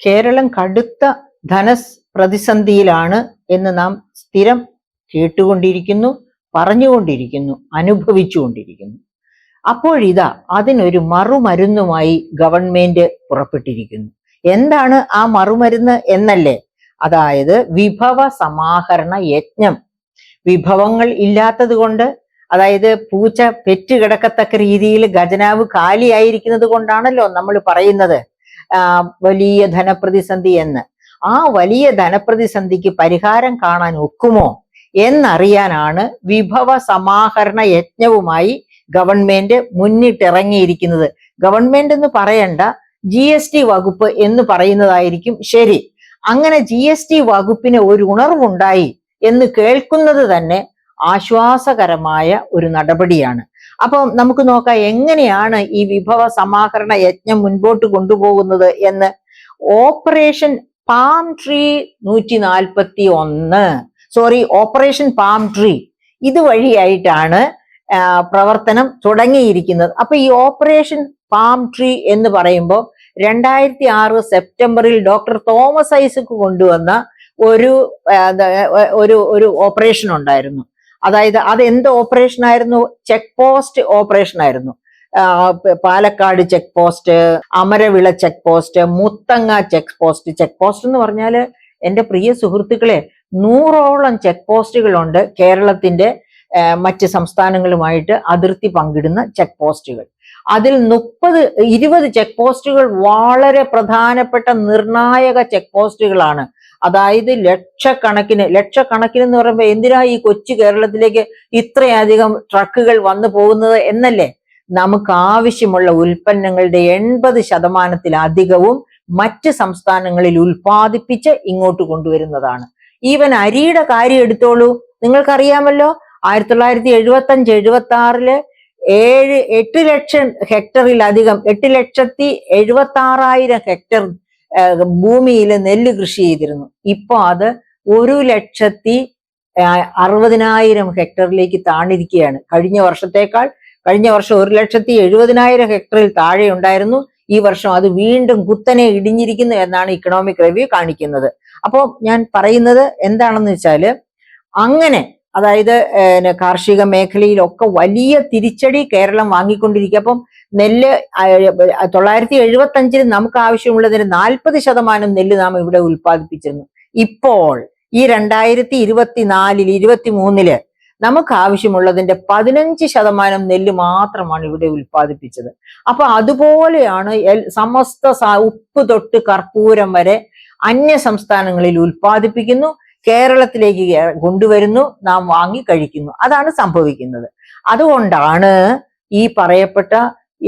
കേരളം കടുത്ത ധനപ്രതിസന്ധിയിലാണ് എന്ന് നാം സ്ഥിരം കേട്ടുകൊണ്ടിരിക്കുന്നു, പറഞ്ഞുകൊണ്ടിരിക്കുന്നു, അനുഭവിച്ചുകൊണ്ടിരിക്കുന്നു. അപ്പോഴിതാ അതിനൊരു മറുമരുന്നുമായി ഗവൺമെന്റ് പുറപ്പെട്ടിരിക്കുന്നു. എന്താണ് ആ മറുമരുന്ന് എന്നല്ലേ? അതായത് വിഭവ സമാഹരണ യജ്ഞം. വിഭവങ്ങൾ ഇല്ലാത്തത് കൊണ്ട്, അതായത് പൂച്ച പെറ്റുകിടക്കത്തക്ക രീതിയിൽ ഖജനാവ് കാലിയായിരിക്കുന്നത് കൊണ്ടാണല്ലോ നമ്മൾ പറയുന്നത് വലിയ ധനപ്രതിസന്ധി എന്ന്. ആ വലിയ ധനപ്രതിസന്ധിക്ക് പരിഹാരം കാണാൻ ഒക്കുമോ എന്നറിയാനാണ് വിഭവ സമാഹരണ യജ്ഞവുമായി ഗവൺമെന്റ് മുന്നിട്ടിറങ്ങിയിരിക്കുന്നത്. ഗവൺമെന്റ് എന്ന് പറയണ്ട, GST വകുപ്പ് എന്ന് പറയുന്നതായിരിക്കും ശരി. അങ്ങനെ GST വകുപ്പിന് ഒരു ഉണർവുണ്ടായി എന്ന് കേൾക്കുന്നത് തന്നെ ആശ്വാസകരമായ ഒരു നടപടിയാണ്. അപ്പം നമുക്ക് നോക്കാം എങ്ങനെയാണ് ഈ വിഭവ സമാഹരണ യജ്ഞം മുൻപോട്ട് കൊണ്ടുപോകുന്നത് എന്ന്. Operation palm tree 141 operation palm tree ഇതുവഴിയായിട്ടാണ് പ്രവർത്തനം തുടങ്ങിയിരിക്കുന്നത്. അപ്പൊ ഈ ഓപ്പറേഷൻ പാം ട്രീ എന്ന് പറയുമ്പോൾ 2006 സെപ്റ്റംബറിൽ ഡോക്ടർ തോമസ് ഐസക് കൊണ്ടുവന്ന ഒരു ഓപ്പറേഷൻ ഉണ്ടായിരുന്നു. അതായത് അതെന്ത് ഓപ്പറേഷൻ ആയിരുന്നു? ചെക്ക് പോസ്റ്റ് ഓപ്പറേഷൻ ആയിരുന്നു. Palakkad check post, Amaravila check post, Muthanga check post. Check post എന്ന് പറഞ്ഞാല് എൻ്റെ പ്രിയ സുഹൃത്തുക്കളെ 100ഓളം ചെക്ക് പോസ്റ്റുകളുണ്ട് കേരളത്തിന്റെ മറ്റ് സംസ്ഥാനങ്ങളുമായിട്ട് അതിർത്തി പങ്കിടുന്ന ചെക്ക് പോസ്റ്റുകൾ. അതിൽ 20 ചെക്ക് പോസ്റ്റുകൾ വളരെ പ്രധാനപ്പെട്ട നിർണായക ചെക്ക് പോസ്റ്റുകളാണ്. അതായത് ലക്ഷക്കണക്കിന് എന്ന് പറയുമ്പോൾ എന്തിനാ ഈ കൊച്ചു കേരളത്തിലേക്ക് ഇത്രയധികം ട്രക്കുകൾ വന്നു പോകുന്നത് എന്നല്ലേ? നമുക്ക് ആവശ്യമുള്ള ഉൽപ്പന്നങ്ങളുടെ 80% മറ്റ് സംസ്ഥാനങ്ങളിൽ ഉൽപ്പാദിപ്പിച്ച് ഇങ്ങോട്ട് കൊണ്ടുവരുന്നതാണ്. ഈവൻ അരിയുടെ കാര്യം എടുത്തോളൂ. നിങ്ങൾക്കറിയാമല്ലോ, 1975-76 8 ലക്ഷം ഹെക്ടറിലധികം 8,76,000 ഹെക്ടർ ഭൂമിയിൽ നെല്ല് കൃഷി ചെയ്തിരുന്നു. ഇപ്പൊ അത് 1,60,000 ഹെക്ടറിലേക്ക് താണിരിക്കുകയാണ്. കഴിഞ്ഞ വർഷം 1,70,000 ഹെക്ടറിൽ താഴെ ഉണ്ടായിരുന്നു. ഈ വർഷം അത് വീണ്ടും കുത്തനെ ഇടിഞ്ഞിരിക്കുന്നു എന്നാണ് ഇക്കണോമിക് റിവ്യൂ കാണിക്കുന്നത്. അപ്പോൾ ഞാൻ പറയുന്നത് എന്താണെന്ന് വെച്ചാല്, അങ്ങനെ അതായത് കാർഷിക മേഖലയിലൊക്കെ വലിയ തിരിച്ചടി കേരളം വാങ്ങിക്കൊണ്ടിരിക്കുക. അപ്പം നെല്ല് 975 നമുക്ക് ആവശ്യമുള്ളതിന് 40% നെല്ല് നാം ഇവിടെ ഉൽപ്പാദിപ്പിച്ചിരുന്നു. ഇപ്പോൾ ഈ 2024-23 നമുക്ക് ആവശ്യമുള്ളതിന്റെ 15% നെല്ല് മാത്രമാണ് ഇവിടെ ഉൽപ്പാദിപ്പിച്ചത്. അപ്പൊ അതുപോലെയാണ് സമസ്ത ഉപ്പ് തൊട്ട് കർപ്പൂരം വരെ അന്യ സംസ്ഥാനങ്ങളിൽ ഉൽപ്പാദിപ്പിക്കുന്നു, കേരളത്തിലേക്ക് കൊണ്ടുവരുന്നു, നാം വാങ്ങി കഴിക്കുന്നു. അതാണ് സംഭവിക്കുന്നത്. അതുകൊണ്ടാണ് ഈ പറയപ്പെട്ട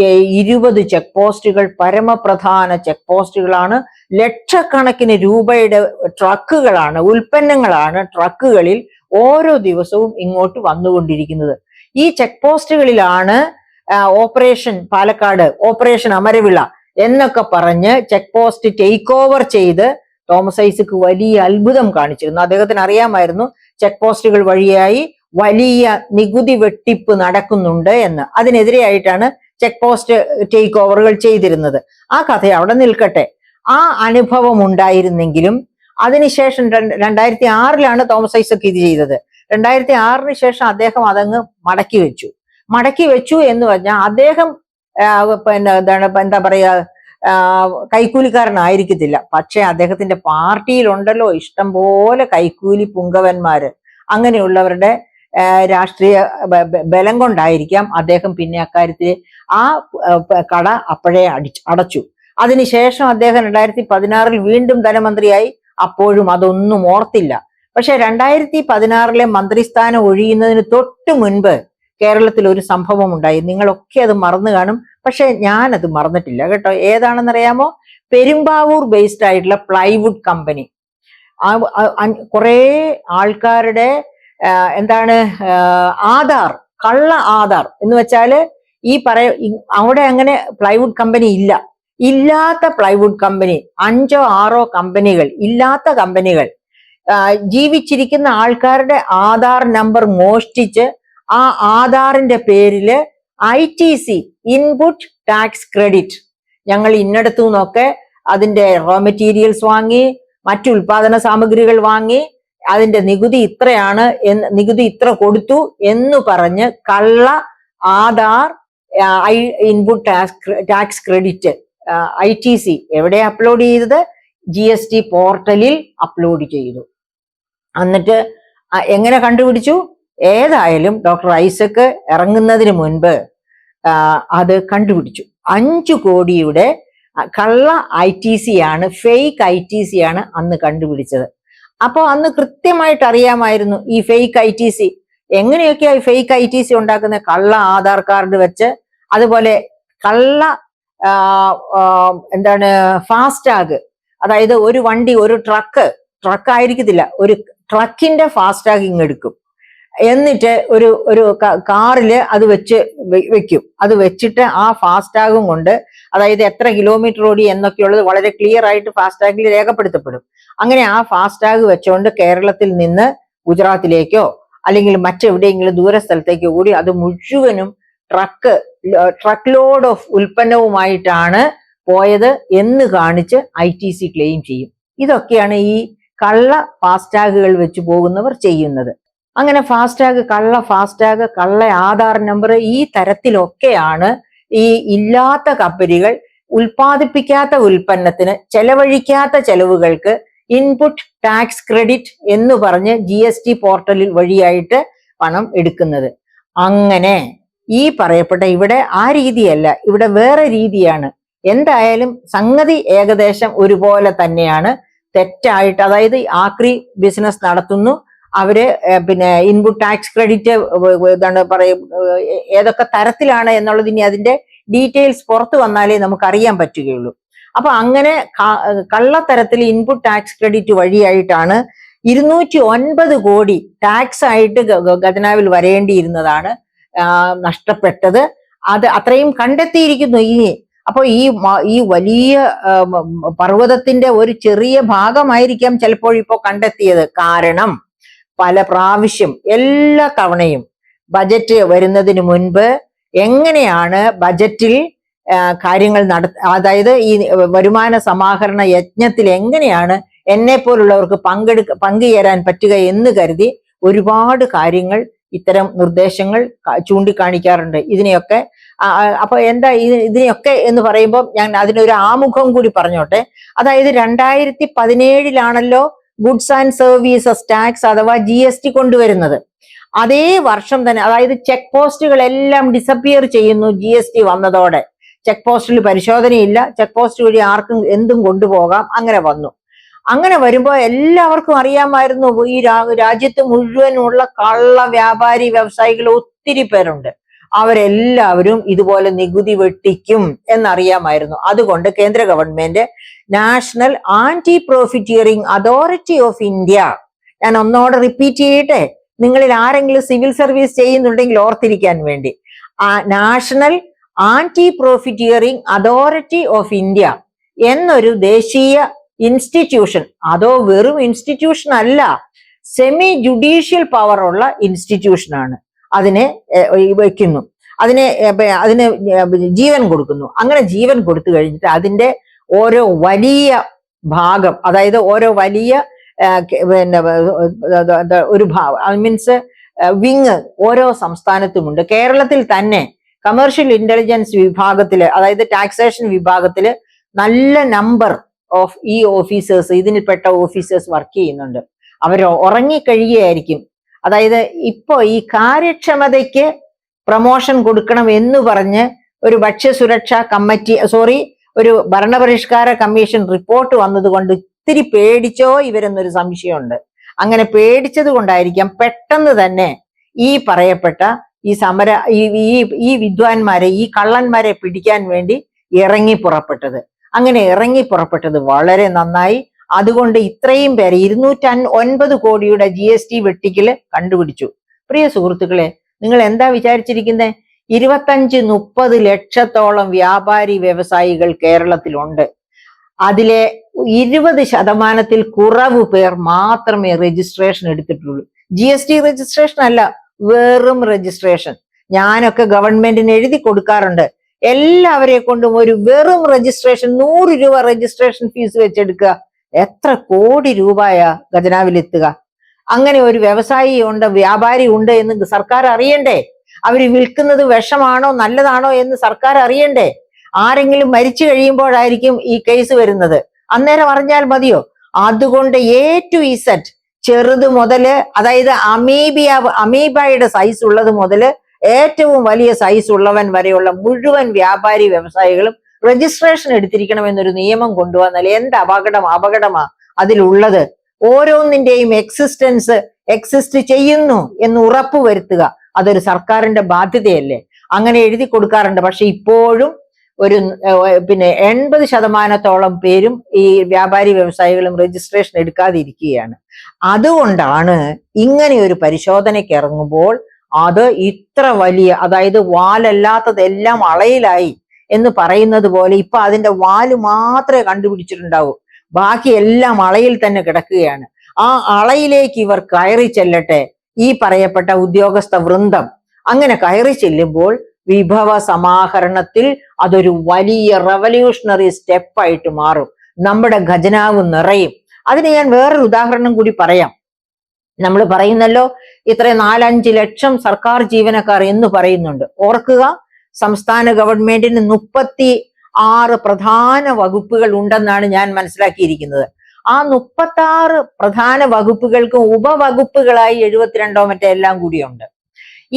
20 ചെക്ക് പോസ്റ്റുകൾ പരമപ്രധാന ചെക്ക് പോസ്റ്റുകളാണ്. ലക്ഷക്കണക്കിന് രൂപയുടെ ട്രക്കുകളാണ്, ഉൽപ്പന്നങ്ങളാണ് ട്രക്കുകളിൽ ഓരോ ദിവസവും ഇങ്ങോട്ട് വന്നുകൊണ്ടിരിക്കുന്നത്. ഈ ചെക്ക് പോസ്റ്റുകളിലാണ് ഓപ്പറേഷൻ പാലക്കാട്, ഓപ്പറേഷൻ അമരവിള എന്നൊക്കെ പറഞ്ഞ് ചെക്ക് പോസ്റ്റ് ടേക്ക് ഓവർ ചെയ്ത് തോമസ് ഐസക് വലിയ അത്ഭുതം കാണിച്ചിരുന്നു. അദ്ദേഹത്തിന് അറിയാമായിരുന്നു ചെക്ക് പോസ്റ്റുകൾ വഴിയായി വലിയ നികുതി വെട്ടിപ്പ് നടക്കുന്നുണ്ട് എന്ന്. അതിനെതിരെയായിട്ടാണ് ചെക്ക് പോസ്റ്റ് ടേക്ക് ഓവറുകൾ ചെയ്തിരുന്നത്. ആ കഥ അവിടെ നിൽക്കട്ടെ. ആ അനുഭവം ഉണ്ടായിരുന്നെങ്കിലും അതിനുശേഷം 2006 തോമസ് ഐസക് ഇത് ചെയ്തത്. 2006 ശേഷം അദ്ദേഹം അതങ്ങ് മടക്കി വെച്ചു എന്ന് പറഞ്ഞാൽ അദ്ദേഹം എന്താ പറയാ, കൈക്കൂലിക്കാരനായിരിക്കത്തില്ല. പക്ഷെ അദ്ദേഹത്തിന്റെ പാർട്ടിയിലുണ്ടല്ലോ ഇഷ്ടം പോലെ കൈക്കൂലി പുങ്കവന്മാര്. അങ്ങനെയുള്ളവരുടെ രാഷ്ട്രീയ ബലം കൊണ്ടായിരിക്കാം അദ്ദേഹം പിന്നെ അക്കാര്യത്തിൽ ആ കട അപ്പോഴേ അടച്ചു. അതിനുശേഷം അദ്ദേഹം 2016 വീണ്ടും ധനമന്ത്രിയായി. അപ്പോഴും അതൊന്നും ഓർത്തില്ല. പക്ഷെ 2016 മന്ത്രിസ്ഥാനം ഒഴിയുന്നതിന് തൊട്ട് മുൻപ് കേരളത്തിൽ ഒരു സംഭവം ഉണ്ടായി. നിങ്ങളൊക്കെ അത് മറന്നു കാണും, പക്ഷെ ഞാനത് മറന്നിട്ടില്ല കേട്ടോ. ഏതാണെന്നറിയാമോ? പെരുമ്പാവൂർ ബേസ്ഡ് ആയിട്ടുള്ള പ്ലൈവുഡ് കമ്പനി. കുറെ ആൾക്കാരുടെ ആധാർ, കള്ള ആധാർ എന്ന് വെച്ചാല് അവിടെ അങ്ങനെ പ്ലൈവുഡ് കമ്പനി ഇല്ലാത്ത പ്ലൈവുഡ് കമ്പനി 5-6 കമ്പനികൾ, ഇല്ലാത്ത കമ്പനികൾ, ജീവിച്ചിരിക്കുന്ന ആൾക്കാരുടെ ആധാർ നമ്പർ മോഷ്ടിച്ച് ആ ആധാറിന്റെ പേരില് ITC ഇൻപുട്ട് ടാക്സ് ക്രെഡിറ്റ്, ഞങ്ങൾ ഇന്നടത്തു നിന്നൊക്കെ അതിന്റെ റോ മെറ്റീരിയൽസ് വാങ്ങി, മറ്റു ഉൽപാദന സാമഗ്രികൾ വാങ്ങി, അതിന്റെ നികുതി ഇത്രയാണ്, നികുതി ഇത്ര കൊടുത്തു എന്ന് പറഞ്ഞ് കള്ള Aadhaar input tax credit ITC എവിടെ അപ്ലോഡ് ചെയ്തത്? GST പോർട്ടലിൽ അപ്ലോഡ് ചെയ്തു. എന്നിട്ട് എങ്ങനെ കണ്ടുപിടിച്ചു? ഏതായാലും ഡോക്ടർ ഐസക് ഇറങ്ങുന്നതിന് മുൻപ് അത് കണ്ടുപിടിച്ചു. 5 കോടിയുടെ കള്ള ITC ആണ്, ഫേക്ക് ITC ആണ് അന്ന് കണ്ടുപിടിച്ചത്. അപ്പോൾ അന്ന് കൃത്യമായിട്ട് അറിയാമായിരുന്നു ഈ ഫേക്ക് ITC എങ്ങനെയൊക്കെയാ ഫേക്ക് ITC ഉണ്ടാക്കുന്നത്. കള്ള ആധാർ കാർഡ് വെച്ച്, അതുപോലെ കള്ള ഫാസ്ടാഗ്, അതായത് ഒരു വണ്ടി, ഒരു ട്രക്ക് ആയിരിക്കത്തില്ല, ഒരു ട്രക്കിന്റെ ഫാസ്ടാഗ് ഇങ്ങെടുക്കും, എന്നിട്ട് ഒരു കാറിൽ അത് വെക്കും. അത് വെച്ചിട്ട് ആ ഫാസ്ടാഗും കൊണ്ട്, അതായത് എത്ര കിലോമീറ്റർ ഓടി എന്നൊക്കെയുള്ളത് വളരെ ക്ലിയർ ആയിട്ട് ഫാസ്ടാഗിൽ രേഖപ്പെടുത്തപ്പെടും. അങ്ങനെ ആ ഫാസ്ടാഗ് വെച്ചുകൊണ്ട് കേരളത്തിൽ നിന്ന് ഗുജറാത്തിലേക്കോ അല്ലെങ്കിൽ മറ്റെവിടെയെങ്കിലും ദൂരസ്ഥലത്തേക്കോ കൂടി അത് മുഴുവനും ട്രക്ക് ലോഡ് ഓഫ് ഉൽപ്പന്നവുമായിട്ടാണ് പോയത് എന്ന് കാണിച്ച് ITC ക്ലെയിം ചെയ്യും. ഇതൊക്കെയാണ് ഈ കള്ള ഫാസ്ടാഗുകൾ വെച്ച് പോകുന്നവർ ചെയ്യുന്നത്. അങ്ങനെ കള്ള ഫാസ്ടാഗ്, കള്ള ആധാർ നമ്പർ, ഈ തരത്തിലൊക്കെയാണ് ഈ ഇല്ലാത്ത കമ്പനികൾ ഉൽപ്പാദിപ്പിക്കാത്ത ഉൽപ്പന്നത്തിന്, ചെലവഴിക്കാത്ത ചെലവുകൾക്ക് ഇൻപുട്ട് ടാക്സ് ക്രെഡിറ്റ് എന്ന് പറഞ്ഞ് GST പോർട്ടലിൽ വഴിയായിട്ട് പണം എടുക്കുന്നത്. അങ്ങനെ ഈ പറയപ്പെട്ട ഇവിടെ ആ രീതിയല്ല, ഇവിടെ വേറെ രീതിയാണ്. എന്തായാലും സംഗതി ഏകദേശം ഒരുപോലെ തന്നെയാണ്. തെറ്റായിട്ട്, അതായത് ആക്രി ബിസിനസ് നടത്തുന്നു, അവര് ഇൻപുട്ട് ടാക്സ് ക്രെഡിറ്റ് ഏതൊക്കെ തരത്തിലാണ് എന്നുള്ളത് ഇനി അതിന്റെ ഡീറ്റെയിൽസ് പുറത്തു വന്നാലേ നമുക്ക് അറിയാൻ പറ്റുകയുള്ളൂ. അപ്പൊ അങ്ങനെ കള്ളത്തരത്തിൽ ഇൻപുട്ട് ടാക്സ് ക്രെഡിറ്റ് വഴിയായിട്ടാണ് 209 കോടി ടാക്സ് ആയിട്ട് ഖജനാവിൽ വരേണ്ടിയിരുന്നതാണ് നഷ്ടപ്പെട്ടത്. അത് അത്രയും കണ്ടെത്തിയിരിക്കുന്നു ഇനി. അപ്പൊ ഈ വലിയ പർവ്വതത്തിന്റെ ഒരു ചെറിയ ഭാഗമായിരിക്കാം ചിലപ്പോൾ ഇപ്പോൾ കണ്ടെത്തിയത്. കാരണം പല പ്രാവശ്യം, എല്ലാ തവണയും ബജറ്റ് വരുന്നതിന് മുൻപ് എങ്ങനെയാണ് ബജറ്റിൽ കാര്യങ്ങൾ അതായത് ഈ വരുമാന സമാഹരണ യജ്ഞത്തിൽ എങ്ങനെയാണ് എന്നെ പോലുള്ളവർക്ക് പങ്കുചേരാൻ പറ്റുക എന്ന് കരുതി ഒരുപാട് കാര്യങ്ങൾ, ഇത്തരം നിർദ്ദേശങ്ങൾ ചൂണ്ടിക്കാണിക്കാറുണ്ട്. ഇതിനെയൊക്കെ അപ്പൊ ഇതിനെയൊക്കെ എന്ന് പറയുമ്പോൾ ഞാൻ അതിനൊരു ആമുഖം കൂടി പറഞ്ഞോട്ടെ. അതായത് 2017 ഗുഡ്സ് ആൻഡ് സർവീസസ് ടാക്സ് അഥവാ GST കൊണ്ടുവരുന്നത്. അതേ വർഷം തന്നെ, അതായത് ചെക്ക് പോസ്റ്റുകളെല്ലാം ഡിസപ്പിയർ ചെയ്യുന്നു GST വന്നതോടെ. ചെക്ക് പോസ്റ്റിൽ പരിശോധനയില്ല, ചെക്ക് പോസ്റ്റ് വഴി ആർക്കും എന്തും കൊണ്ടുപോകാം, അങ്ങനെ വന്നു. അങ്ങനെ വരുമ്പോൾ എല്ലാവർക്കും അറിയാമായിരുന്നു ഈ രാജ്യത്ത് മുഴുവനുള്ള കള്ള വ്യാപാരി വ്യവസായികൾ ഒത്തിരി പേരുണ്ട്, അവരെല്ലാവരും ഇതുപോലെ നികുതി വെട്ടിക്കും എന്നറിയാമായിരുന്നു. അതുകൊണ്ട് കേന്ദ്ര government national anti profiteering authority of India, ഞാൻ ഒന്നോടെ റിപ്പീറ്റ് ചെയ്യട്ടെ, നിങ്ങളിൽ ആരെങ്കിലും സിവിൽ സർവീസ് ചെയ്യുന്നുണ്ടെങ്കിൽ ഓർത്തിരിക്കാൻ വേണ്ടി, national anti profiteering authority of India എന്നൊരു ദേശീയ ഇൻസ്റ്റിറ്റ്യൂഷൻ, അതോ വെറും ഇൻസ്റ്റിറ്റ്യൂഷൻ അല്ല, സെമി ജുഡീഷ്യൽ പവർ ഉള്ള ഇൻസ്റ്റിറ്റ്യൂഷനാണ്, അതിനെ വയ്ക്കുന്നു, അതിന് ജീവൻ കൊടുക്കുന്നു. അങ്ങനെ ജീവൻ കൊടുത്തു കഴിഞ്ഞിട്ട് അതിന്റെ ഓരോ വലിയ ഭാഗം, അതായത് ഓരോ വലിയ ഒരു മീൻസ് വിങ് ഓരോ സംസ്ഥാനത്തുമുണ്ട്. കേരളത്തിൽ തന്നെ കമേഴ്ഷ്യൽ ഇന്റലിജൻസ് വിഭാഗത്തില്, അതായത് ടാക്സേഷൻ വിഭാഗത്തില് നല്ല നമ്പർ ഓഫ് ഈ ഓഫീസേഴ്സ്, ഇതിൽപ്പെട്ട ഓഫീസേഴ്സ് വർക്ക് ചെയ്യുന്നുണ്ട്. അവർ ഉറങ്ങിക്കഴിയുകയായിരിക്കും. അതായത് ഇപ്പോ ഈ കാര്യക്ഷമതയ്ക്ക് പ്രൊമോഷൻ കൊടുക്കണം എന്ന് പറഞ്ഞ് ഒരു ഭക്ഷ്യസുരക്ഷാ കമ്മിറ്റി, ഒരു ഭരണപരിഷ്കാര കമ്മീഷൻ റിപ്പോർട്ട് വന്നതുകൊണ്ട് ഇത്തിരി പേടിച്ചോ ഇവരെന്നൊരു സംശയമുണ്ട്. അങ്ങനെ പേടിച്ചത് കൊണ്ടായിരിക്കാം പെട്ടെന്ന് തന്നെ ഈ പറയപ്പെട്ട ഈ വിദ്വാൻമാരെ, ഈ കള്ളന്മാരെ പിടിക്കാൻ വേണ്ടി ഇറങ്ങി പുറപ്പെട്ടത് വളരെ നന്നായി. അതുകൊണ്ട് ഇത്രയും പേര് 209 കോടിയുടെ GST വെട്ടിക്കല് കണ്ടുപിടിച്ചു. പ്രിയ സുഹൃത്തുക്കളെ, നിങ്ങൾ എന്താ വിചാരിച്ചിരിക്കുന്നത്? 25-30 ലക്ഷത്തോളം വ്യാപാരി വ്യവസായികൾ കേരളത്തിലുണ്ട്. അതിലെ 20% കുറവ് പേർ മാത്രമേ രജിസ്ട്രേഷൻ എടുത്തിട്ടുള്ളൂ. GST രജിസ്ട്രേഷൻ അല്ല, വെറും രജിസ്ട്രേഷൻ. ഞാനൊക്കെ ഗവൺമെന്റിന് എഴുതി കൊടുക്കാറുണ്ട്, എല്ലാവരെ കൊണ്ടും ഒരു വെറും രജിസ്ട്രേഷൻ 100 രൂപ രജിസ്ട്രേഷൻ ഫീസ് വെച്ചെടുക്കുക. എത്ര കോടി രൂപയാ ഖജനാവിലെത്തുക? അങ്ങനെ ഒരു വ്യവസായി ഉണ്ട്, വ്യാപാരി ഉണ്ട് എന്ന് സർക്കാർ അറിയണ്ടേ? അവര് വിൽക്കുന്നത് വിഷമാണോ നല്ലതാണോ എന്ന് സർക്കാർ അറിയണ്ടേ? ആരെങ്കിലും മരിച്ചു കഴിയുമ്പോഴായിരിക്കും ഈ കേസ് വരുന്നത്, അന്നേരം അറിഞ്ഞാൽ മതിയോ? അതുകൊണ്ട് A to Z, ചെറുത് മുതല്, അതായത് അമീബയുടെ സൈസ് ഉള്ളത് മുതല് ഏറ്റവും വലിയ സൈസ് ഉള്ളവൻ വരെയുള്ള മുഴുവൻ വ്യാപാരി വ്യവസായികളും രജിസ്ട്രേഷൻ എടുത്തിരിക്കണമെന്നൊരു നിയമം കൊണ്ടുവന്നാൽ എന്ത് അപകടമാ അതിലുള്ളത്? ഓരോന്നിന്റെയും എക്സിസ്റ്റ് ചെയ്യുന്നു എന്ന് ഉറപ്പ് വരുത്തുക, അതൊരു സർക്കാരിന്റെ ബാധ്യതയല്ലേ? അങ്ങനെ എഴുതി കൊടുക്കാറുണ്ട്. പക്ഷെ ഇപ്പോഴും ഒരു 80% പേരും ഈ വ്യാപാരി വ്യവസായികളും രജിസ്ട്രേഷൻ എടുക്കാതിരിക്കുകയാണ്. അതുകൊണ്ടാണ് ഇങ്ങനെ ഒരു പരിശോധനയ്ക്ക് ഇറങ്ങുമ്പോൾ അത് ഇത്ര വലിയ, അതായത് വാലല്ലാത്തതെല്ലാം അളയിലായി എന്ന് പറയുന്നത് പോലെ ഇപ്പൊ അതിന്റെ വാല് മാത്രമേ കണ്ടുപിടിച്ചിട്ടുണ്ടാവൂ, ബാക്കി എല്ലാം അളയിൽ തന്നെ കിടക്കുകയാണ്. ആ അളയിലേക്ക് ഇവർ കയറി ചെല്ലട്ടെ, ഈ പറയപ്പെട്ട ഉദ്യോഗസ്ഥ വൃന്ദം. അങ്ങനെ കയറി ചെല്ലുമ്പോൾ വിഭവ സമാഹരണത്തിൽ അതൊരു വലിയ റവല്യൂഷണറി സ്റ്റെപ്പായിട്ട് മാറും. നമ്മുടെ ഖജനാവ് നിറയും. അതിന് ഞാൻ വേറൊരു ഉദാഹരണം കൂടി പറയാം. നമ്മൾ പറയുന്നല്ലോ ഇത്ര 4-5 ലക്ഷം സർക്കാർ ജീവനക്കാർ എന്ന് പറയുന്നുണ്ട്. ഓർക്കുക, സംസ്ഥാന ഗവൺമെന്റിന് 36 പ്രധാന വകുപ്പുകൾ ഉണ്ടെന്നാണ് ഞാൻ മനസ്സിലാക്കിയിരിക്കുന്നത്. ആ 36 പ്രധാന വകുപ്പുകൾക്കും ഉപവകുപ്പുകളായി 72 മറ്റേ എല്ലാം കൂടിയുണ്ട്.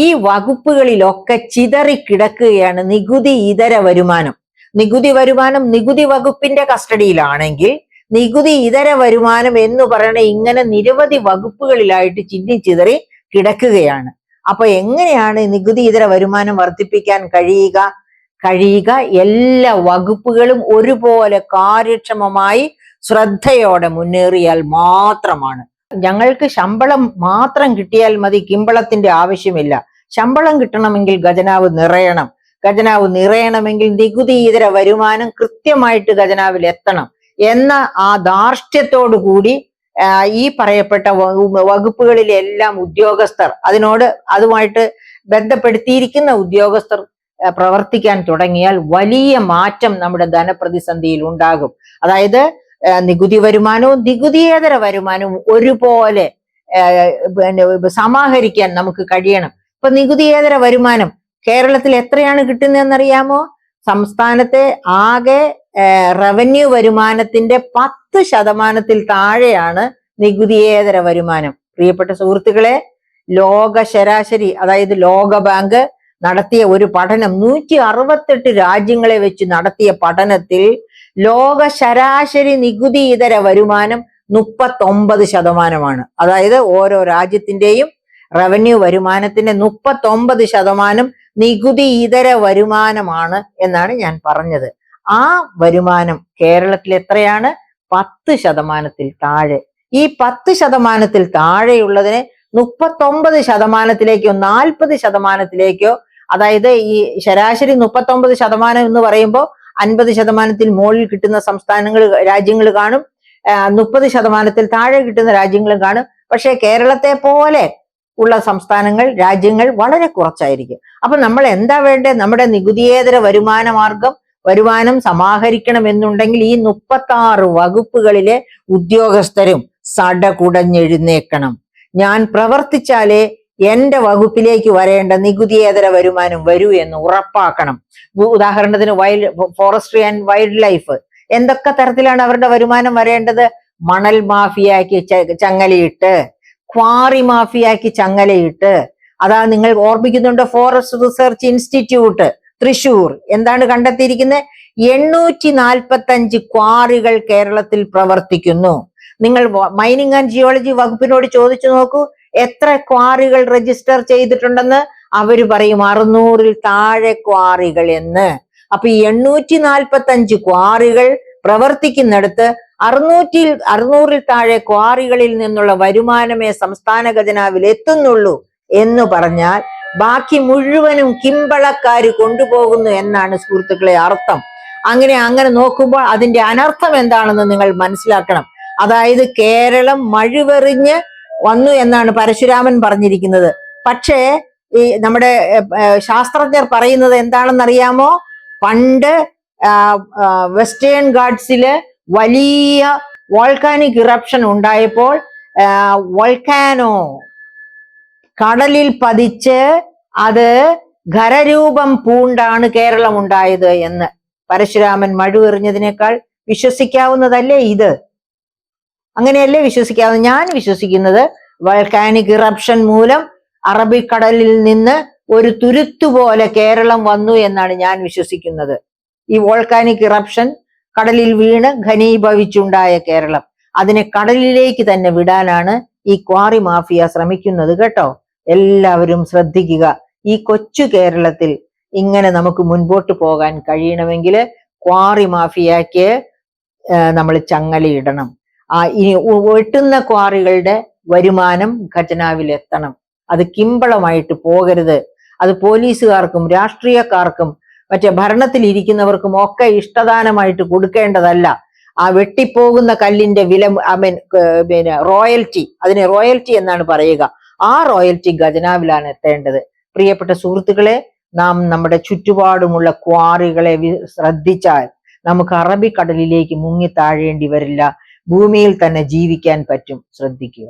ഈ വകുപ്പുകളിലൊക്കെ ചിതറിക്കിടക്കുകയാണ് നികുതി ഇതര വരുമാനം. നികുതി വകുപ്പിന്റെ കസ്റ്റഡിയിലാണെങ്കിൽ നികുതി ഇതര വരുമാനം എന്ന് പറയണ ഇങ്ങനെ നിരവധി വകുപ്പുകളിലായിട്ട് ചിതറി കിടക്കുകയാണ്. അപ്പൊ എങ്ങനെയാണ് നികുതി ഇതര വരുമാനം വർദ്ധിപ്പിക്കാൻ കഴിയുക? എല്ലാ വകുപ്പുകളും ഒരുപോലെ കാര്യക്ഷമമായി ശ്രദ്ധയോടെ മുന്നേറിയാൽ മാത്രമാണ്. ഞങ്ങൾക്ക് ശമ്പളം മാത്രം കിട്ടിയാൽ മതി, കിമ്പളത്തിന്റെ ആവശ്യമില്ല. ശമ്പളം കിട്ടണമെങ്കിൽ ഖജനാവ് നിറയണമെങ്കിൽ നികുതി ഇതര വരുമാനം കൃത്യമായിട്ട് ഖജനാവിൽ എത്തണം എന്ന ആ ധാർഷ്ട്യത്തോടു കൂടി ഈ പറയപ്പെട്ട വകുപ്പുകളിലെ എല്ലാം ഉദ്യോഗസ്ഥർ, അതുമായിട്ട് ബന്ധപ്പെടുത്തിയിരിക്കുന്ന ഉദ്യോഗസ്ഥർ പ്രവർത്തിക്കാൻ തുടങ്ങിയാൽ വലിയ മാറ്റം നമ്മുടെ ധനപ്രതിസന്ധിയിൽ ഉണ്ടാകും. അതായത് നികുതി വരുമാനവും നികുതിയേതര വരുമാനവും ഒരുപോലെ സമാഹരിക്കാൻ നമുക്ക് കഴിയണം. ഇപ്പൊ നികുതിയേതര വരുമാനം കേരളത്തിൽ എത്രയാണ് കിട്ടുന്നതെന്നറിയാമോ? സംസ്ഥാനത്തെ ആകെ റവന്യൂ വരുമാനത്തിന്റെ 10% താഴെയാണ് നികുതിയേതര വരുമാനം. പ്രിയപ്പെട്ട സുഹൃത്തുക്കളെ, ലോക ശരാശരി, അതായത് ലോക ബാങ്ക് നടത്തിയ ഒരു പഠനം, 168 രാജ്യങ്ങളെ വെച്ച് നടത്തിയ പഠനത്തിൽ ലോക ശരാശരി നികുതി ഇതര വരുമാനം 39%. അതായത് ഓരോ രാജ്യത്തിന്റെയും റവന്യൂ വരുമാനത്തിന്റെ 39% നികുതി ഇതര വരുമാനമാണ് എന്നാണ് ഞാൻ പറഞ്ഞത്. ആ വരുമാനം കേരളത്തിൽ എത്രയാണ്? 10% താഴെ. ഈ 10% താഴെയുള്ളതിനെ 39%-ലേക്കോ 40%-ലേക്കോ, അതായത് ഈ ശരാശരി 39% എന്ന് പറയുമ്പോൾ 50%-ൽ മുകളിൽ കിട്ടുന്ന രാജ്യങ്ങൾ കാണും, 30%-ൽ താഴെ കിട്ടുന്ന രാജ്യങ്ങളും കാണും. പക്ഷെ കേരളത്തെ പോലെ ഉള്ള രാജ്യങ്ങൾ വളരെ കുറച്ചായിരിക്കും. അപ്പൊ നമ്മൾ എന്താ വേണ്ടത്? നമ്മുടെ നികുതിയേതര വരുമാനം സമാഹരിക്കണം എന്നുണ്ടെങ്കിൽ ഈ 36 വകുപ്പുകളിലെ ഉദ്യോഗസ്ഥരും സടകുടഞ്ഞെഴുന്നേക്കണം. ഞാൻ പ്രവർത്തിച്ചാലേ എന്റെ വകുപ്പിലേക്ക് വരേണ്ട നികുതിയേതര വരുമാനം വരൂ എന്ന് ഉറപ്പാക്കണം. ഉദാഹരണത്തിന് ഫോറസ്ട്രി ആൻഡ് വൈൽഡ് ലൈഫ്, എന്തൊക്കെ തരത്തിലാണ് അവരുടെ വരുമാനം വരേണ്ടത്? മണൽ മാഫിയയ്ക്ക് ചങ്ങലയിട്ട്, ക്വാറി മാഫിയയ്ക്ക് ചങ്ങലയിട്ട്. അതാ നിങ്ങൾ ഓർമ്മിക്കുന്നുണ്ട്, ഫോറസ്റ്റ് റിസർച്ച് ഇൻസ്റ്റിറ്റ്യൂട്ട് തൃശൂർ എന്താണ് കണ്ടെത്തിയിരിക്കുന്നത്? 845 ക്വാറികൾ കേരളത്തിൽ പ്രവർത്തിക്കുന്നു. നിങ്ങൾ മൈനിങ് ആൻഡ് ജിയോളജി വകുപ്പിനോട് ചോദിച്ചു നോക്കൂ, എത്ര ക്വാറികൾ രജിസ്റ്റർ ചെയ്തിട്ടുണ്ടെന്ന്. അവര് പറയും 600-ൽ താഴെ ക്വാറികൾ എന്ന്. അപ്പൊ ഈ 845 ക്വാറികൾ പ്രവർത്തിക്കുന്നിടത്ത് 600-ൽ താഴെ ക്വാറികളിൽ നിന്നുള്ള വരുമാനമേ സംസ്ഥാന ഖജനാവിൽ എത്തുന്നുള്ളൂ എന്ന് പറഞ്ഞാൽ ബാക്കി മുഴുവനും കിമ്പളക്കാര് കൊണ്ടുപോകുന്നു എന്നാണ് സുഹൃത്തുക്കളെ അർത്ഥം. അങ്ങനെ നോക്കുമ്പോൾ അതിന്റെ അനർത്ഥം എന്താണെന്ന് നിങ്ങൾ മനസ്സിലാക്കണം. അതായത് കേരളം മഴുവെറിഞ്ഞ് വന്നു എന്നാണ് പരശുരാമൻ പറഞ്ഞിരിക്കുന്നത്. പക്ഷേ ഈ നമ്മുടെ ശാസ്ത്രജ്ഞർ പറയുന്നത് എന്താണെന്നറിയാമോ? പണ്ട് വെസ്റ്റേൺ ഗാട്സില് വലിയ വോൾക്കാനിക് ഇറപ്ഷൻ ഉണ്ടായപ്പോൾ വോൾക്കാനോ കടലിൽ പതിച്ച് അത് ഖരരൂപം പൂണ്ടാണ് കേരളം ഉണ്ടായത് എന്ന് പരശുരാമൻ മഴുവെറിഞ്ഞതിനേക്കാൾ വിശ്വസിക്കാവുന്നതല്ലേ ഇത്? അങ്ങനെയല്ലേ വിശ്വസിക്കാവുന്നത്? ഞാൻ വിശ്വസിക്കുന്നത് വോൾക്കാനിക് ഇറപ്ഷൻ മൂലം അറബിക്കടലിൽ നിന്ന് ഒരു തുരുത്തുപോലെ കേരളം വന്നു എന്നാണ് ഞാൻ വിശ്വസിക്കുന്നത്. ഈ വോൾക്കാനിക് ഇറപ്ഷൻ കടലിൽ വീണ് ഘനീഭവിച്ചുണ്ടായ കേരളം, അതിനെ കടലിലേക്ക് തന്നെ വിടാനാണ് ഈ ക്വാറി മാഫിയ ശ്രമിക്കുന്നത് കേട്ടോ. എല്ലാവരും ശ്രദ്ധിക്കുക. ഈ കൊച്ചു കേരളത്തിൽ ഇങ്ങനെ നമുക്ക് മുൻപോട്ട് പോകാൻ കഴിയണമെങ്കിൽ ക്വാറി മാഫിയക്ക് നമ്മൾ ചങ്ങലയിടണം. ഇനി വെട്ടുന്ന ക്വാറികളുടെ വരുമാനം ഖജനാവിൽ എത്തണം. അത് കിമ്പളമായിട്ട് പോകരുത്. അത് പോലീസുകാർക്കും രാഷ്ട്രീയക്കാർക്കും മറ്റേ ഭരണത്തിലിരിക്കുന്നവർക്കും ഒക്കെ ഇഷ്ടദാനമായിട്ട് കൊടുക്കേണ്ടതല്ല. ആ വെട്ടിപ്പോകുന്ന കല്ലിന്റെ വില പിന്നെ റോയൽറ്റി, അതിനെ റോയൽറ്റി എന്നാണ് പറയുക. ആ റോയൽറ്റി ഖജനാവിലാണ് എത്തേണ്ടത്. പ്രിയപ്പെട്ട സുഹൃത്തുക്കളെ, നാം നമ്മുടെ ചുറ്റുപാടുമുള്ള ക്വാറികളെ ശ്രദ്ധിച്ചാൽ നമുക്ക് അറബിക്കടലിലേക്ക് മുങ്ങി താഴേണ്ടി വരില്ല. ഭൂമിയിൽ തന്നെ ജീവിക്കാൻ പറ്റും. ശ്രദ്ധിക്കുക.